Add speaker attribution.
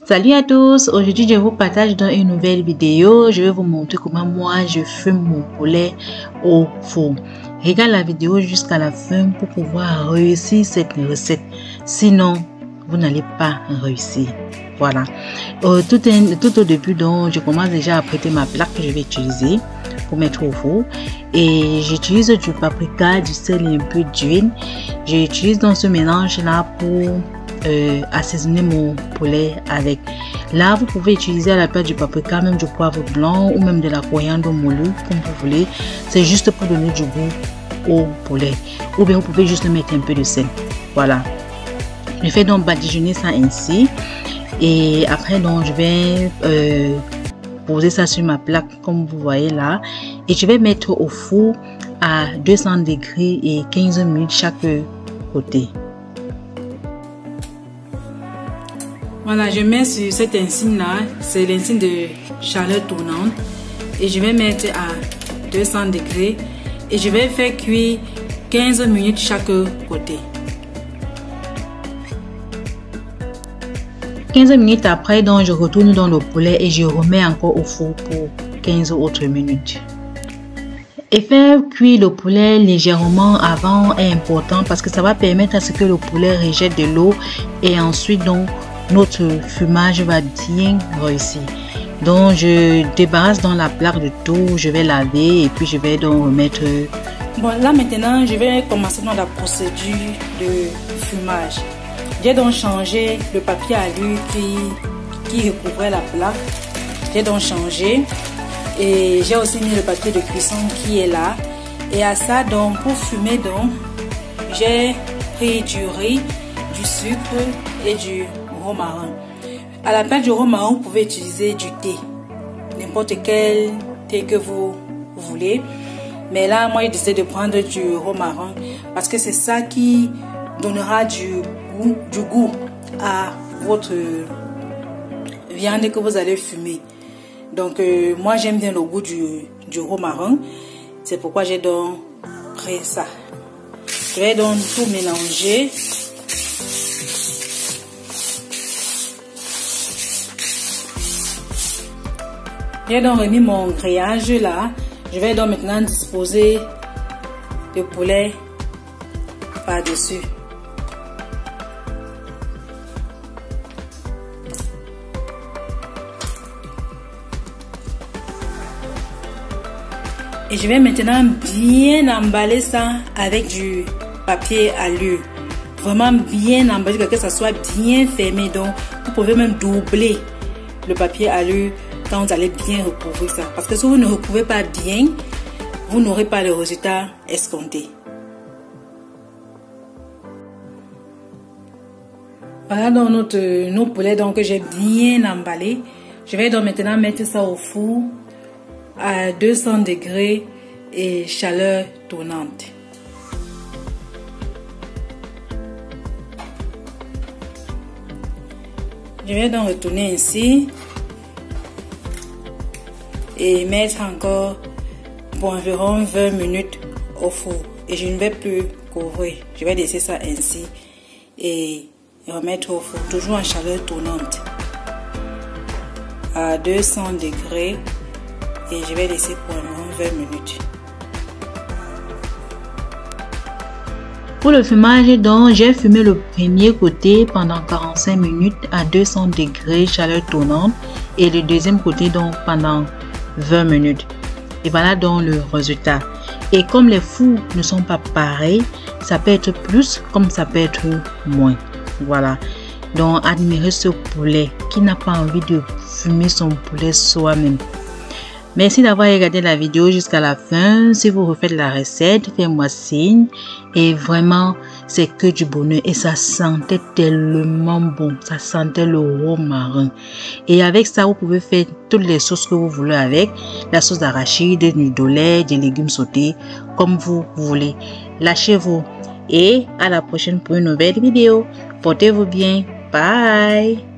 Speaker 1: Salut à tous, aujourd'hui je vous partage dans une nouvelle vidéo. Je vais vous montrer comment moi je fume mon poulet au four. Regarde la vidéo jusqu'à la fin pour pouvoir réussir cette recette. Sinon, vous n'allez pas réussir. Voilà. Tout au début, donc, je commence déjà à prêter ma plaque que je vais utiliser pour mettre au four. Et j'utilise du paprika, du sel et un peu d'huile. J'utilise dans ce mélange là pour assaisonner mon poulet avec. Là, vous pouvez utiliser à la place du paprika, même du poivre blanc ou même de la coriandre moulue, comme vous voulez. C'est juste pour donner du goût au poulet. Ou bien vous pouvez juste mettre un peu de sel. Voilà. Je fais donc badigeonner ça ainsi. Et après, donc, je vais poser ça sur ma plaque, comme vous voyez là. Et je vais mettre au four à 200 degrés et 15 minutes chaque côté. Voilà, je mets sur cette insigne là, c'est l'insigne de chaleur tournante. Et je vais mettre à 200 degrés. Et je vais faire cuire 15 minutes chaque côté. 15 minutes après, donc je retourne dans le poulet et je remets encore au four pour 15 autres minutes. Et faire cuire le poulet légèrement avant est important parce que ça va permettre à ce que le poulet rejette de l'eau et ensuite donc notre fumage va bien réussir. Donc je débarrasse dans la plaque de tout, je vais laver et puis je vais donc remettre. Bon, là maintenant je vais commencer dans la procédure de fumage. J'ai donc changé le papier alu qui recouvrait la plaque. J'ai donc changé et j'ai aussi mis le papier de cuisson qui est là. Et à ça donc pour fumer donc j'ai pris du riz, du sucre et du romarin. À la place du romarin, vous pouvez utiliser du thé, n'importe quel thé que vous voulez. Mais là, moi, j'ai décidé de prendre du romarin parce que c'est ça qui donnera du goût à votre viande que vous allez fumer. Donc, moi, j'aime bien le goût du romarin. C'est pourquoi j'ai donc pris ça. Je vais donc tout mélanger. J'ai donc remis mon grillage là. Je vais donc maintenant disposer le poulet par-dessus. Et je vais maintenant bien emballer ça avec du papier alu. Vraiment bien emballer, que ça soit bien fermé. Donc, vous pouvez même doubler le papier alu quand vous allez bien recouvrir ça. Parce que si vous ne recouvrez pas bien, vous n'aurez pas le résultat escompté. Voilà donc nos poulets que j'ai bien emballé. Je vais donc maintenant mettre ça au four à 200 degrés et chaleur tournante. Je vais donc retourner ici et mettre encore pour environ 20 minutes au four. Et je ne vais plus couvrir. Je vais laisser ça ainsi et remettre au four, toujours en chaleur tournante à 200 degrés. Et je vais laisser pour environ 20 minutes. Pour le fumage, donc, j'ai fumé le premier côté pendant 45 minutes à 200 degrés chaleur tournante et le deuxième côté donc pendant 20 minutes. Et voilà donc le résultat. Et comme les fours ne sont pas pareils, ça peut être plus comme ça peut être moins. Voilà. Donc admirez ce poulet qui n'a pas envie de fumer son poulet soi-même. Merci d'avoir regardé la vidéo jusqu'à la fin. Si vous refaites la recette, faites-moi signe. Et vraiment, c'est que du bonheur. Et ça sentait tellement bon. Ça sentait le romarin. Et avec ça, vous pouvez faire toutes les sauces que vous voulez avec. La sauce d'arachide, de lait, des légumes sautés, comme vous voulez. Lâchez-vous. Et à la prochaine pour une nouvelle vidéo. Portez-vous bien. Bye.